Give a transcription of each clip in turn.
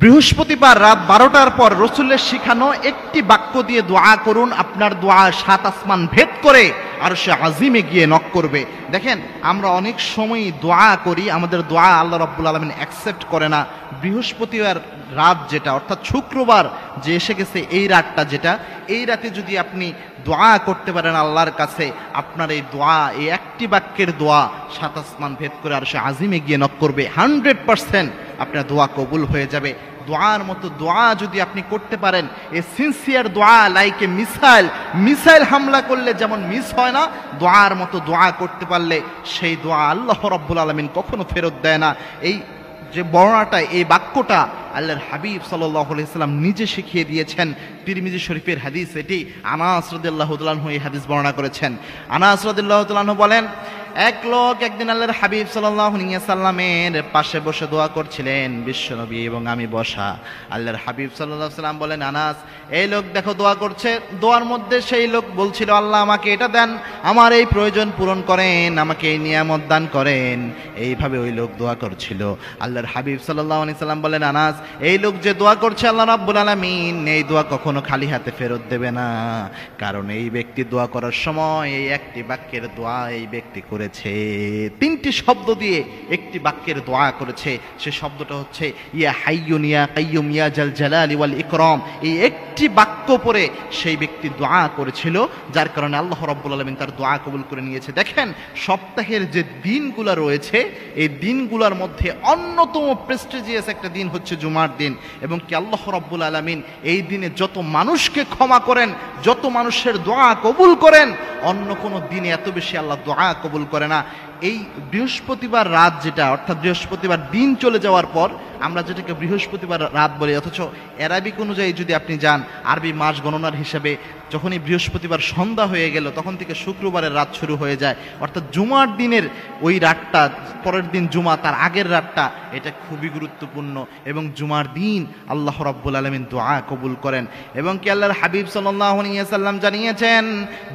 বৃহস্পতিবার রাত 12টার পর রসুলের শিখানো একটি বাক্য দিয়ে দোয়া করুন, আপনার দোয়া 7 আসমান ভেদ করে আরশে আজিমে গিয়ে নক করবে। দেখেন, আমরা অনেক সময় দোয়া করি, আমাদের দোয়া আল্লাহ রাব্বুল আলামিন অ্যাকসেপ্ট করে না। বৃহস্পতিবার রাত যেটা, অর্থাৎ শুক্রবার যে এসে গেছে, এই রাতটা যেটা, এই রাতে যদি আপনি দোয়া করতে পারেন আল্লাহর কাছে, আপনার এই দোয়া, এই একটি বাক্যের দোয়া 7 আসমান ভেদ করে আরশে আজিমে গিয়ে নক করবে। 100% আপনার দোয়া কবুল হয়ে যাবে। দোয়ার মতো দোয়া যদি আপনি করতে পারেন, এই সিনসিয়ার দোয়া, লাইক এ মিসাইল হামলা করলে যেমন মিস হয় না, দোয়ার মতো দোয়া করতে পারলে সেই দোয়া আল্লাহ রাব্বুল আলামিন কখনো ফেরত দেয় না। এই যে বর্ণনাটা, এই বাক্যটা আল্লাহর হাবিব সাল্লাল্লাহু আলাইহি সাল্লাম নিজে শিখিয়ে দিয়েছেন। তিরমিজি শরীফের হাদিস এটি। আনাস রাদিয়াল্লাহু তাআলা আনহু এই হাদিস বর্ণনা করেছেন। আনাস রাদিয়াল্লাহু তাআলা আনহু বলেন, এক লোক একদিন আল্লাহর হাবিব সাল্লাল্লাহু আলাইহি সাল্লামের পাশে বসে দোয়া করছিলেন, বিশ্বনবী এবং আমি বসা। আল্লাহর হাবিব সাল্লাল্লাহু আলাইহি সাল্লাম বলেন, আনাস, এই লোক দেখো দোয়া করছে। দোয়ার মধ্যে সেই লোক বলছিল, আল্লাহ আমাকে এটা দেন, আমার এই প্রয়োজন পূরণ করেন, আমাকে এই নিয়ামত দান করেন। এইভাবে ওই লোক দোয়া করছিল। আল্লাহর হাবিব সাল্লাল্লাহু আলাইহি সাল্লাম বলেন, আনাস, এই লোক যে দোয়া করছে, আল্লাহ রাব্বুল আলামিন এই দোয়া কখনো খালি হাতে ফেরত দেবে না, কারণ এই ব্যক্তি দোয়া করার সময় এই একটি বাক্যের দোয়া এই ব্যক্তি করেছে। 3টি শব্দ দিয়ে একটি বাক্যের দোয়া করেছে। সে শব্দটা হচ্ছে ইয়া হাইয়ুন ইয়া কাইয়ুম ইয়া জাল জালালি ওয়াল ইকরাম। এই একটি বাক্য পরে সেই ব্যক্তি দোয়া করেছিল, যার কারণে আল্লাহ রাব্বুল আলামিন তার দোয়া কবুল করে নিয়েছে। দেখেন, সপ্তাহের যে দিনগুলো রয়েছে, এই দিনগুলোর মধ্যে অন্যতম প্রেস্টিজিয়াস একটা দিন হচ্ছে জুমার দিন। এবং কি আল্লাহ রাব্বুল আলামিন এই দিনে যত মানুষকে ক্ষমা করেন, যত মানুষের দোয়া কবুল করেন, অন্য কোনো দিনে এত বেশি আল্লাহ দোয়া কবুল করে না। এই বৃহস্পতিবার রাত যেটা, অর্থাৎ বৃহস্পতিবার দিন চলে যাওয়ার পর আমরা যেটাকে বৃহস্পতিবার রাত বলি, অথচ অ্যারাবিক অনুযায়ী যদি আপনি যান, আরবি মাস গণনার হিসাবে যখনই বৃহস্পতিবার সন্ধ্যা হয়ে গেল, তখন থেকে শুক্রবারের রাত শুরু হয়ে যায়। অর্থাৎ জুমার দিনের ওই রাতটা, পরের দিন জুমা, তার আগের রাতটা, এটা খুবই গুরুত্বপূর্ণ। এবং জুমার দিন আল্লাহ রাব্বুল আলামিন দোয়া কবুল করেন। এবং কি আল্লাহর হাবিব সাল্লাল্লাহু আলাইহি সাল্লাম জানিয়েছেন,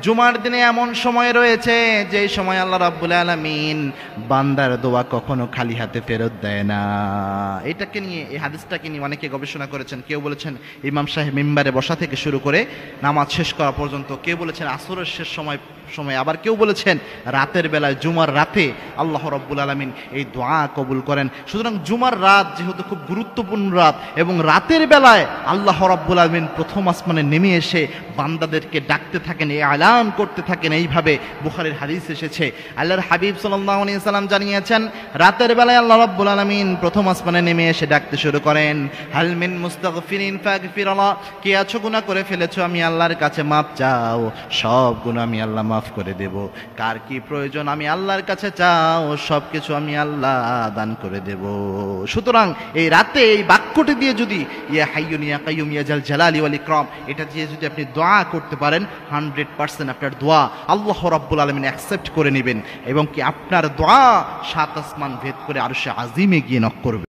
জুমার দিনে এমন সময় রয়েছে যে সময় আল্লাহ রাব্বুল আলামিন বান্দার দোয়া কখনো খালি হাতে ফেরত দেয় না। এটাকে নিয়ে, এই হাদিসটাকে নিয়ে অনেকে গবেষণা করেছেন। কেউ বলেছেন ইমাম সাহেব মিম্বারে বসা থেকে শুরু করে নামাজ শেষ করা পর্যন্ত, কেউ বলেছেন আসরের শেষ সময়, আবার কেউ বলেছেন রাতের বেলায়, জুমার রাতে আল্লাহ রাব্বুল আলামিন এই দোয়া কবুল করেন। সুতরাং জুমার রাত যেহেতু খুব গুরুত্বপূর্ণ রাত, এবং রাতের বেলায় আল্লাহ রাব্বুল আলামিন প্রথম আসমানে নেমে এসে বান্দাদেরকে ডাকতে থাকেন, এই আলান করতে থাকেন। এইভাবে বুখারীর হাদিস এসেছে। আল্লাহর হাবিব সাল্লাল্লাহু আলাইহি সাল্লাম জানিয়েছেন, রাতের বেলায় আল্লাহ রাব্বুল আলামিন প্রথম আসমানে নেমে এসে ডাকতে শুরু করেন, হাল মিন মুস্তাগফিরিন ফাগফিরলা, কে আছো গুনাহ করে ফেলেছো, আমি আল্লাহর কাছে মাপ চাও, সব গুনাহ আমি আল্লাহ মাফ করে দেব। কার কি প্রয়োজন আমি আল্লাহর কাছে চাও, সবকিছু আমি আল্লাহ দান করে দেব। সুতরাং এই রাতে এই বাক্যটি দিয়ে যদি ইয়া হাইয়ুন ইয়া কাইয়ুম ইয়া জাল জালালি ওয়াল ইকরাম, এটা দিয়ে যদি আপনি দোয়া করতে পারেন, 100% আপনার দোয়া আল্লাহ রাব্বুল আলামিন অ্যাকসেপ্ট করে নেবেন। এবং কি আপনার দোয়া 7 আসমান ভেদ করে আরশে আজিমে গিয়ে নক করবে।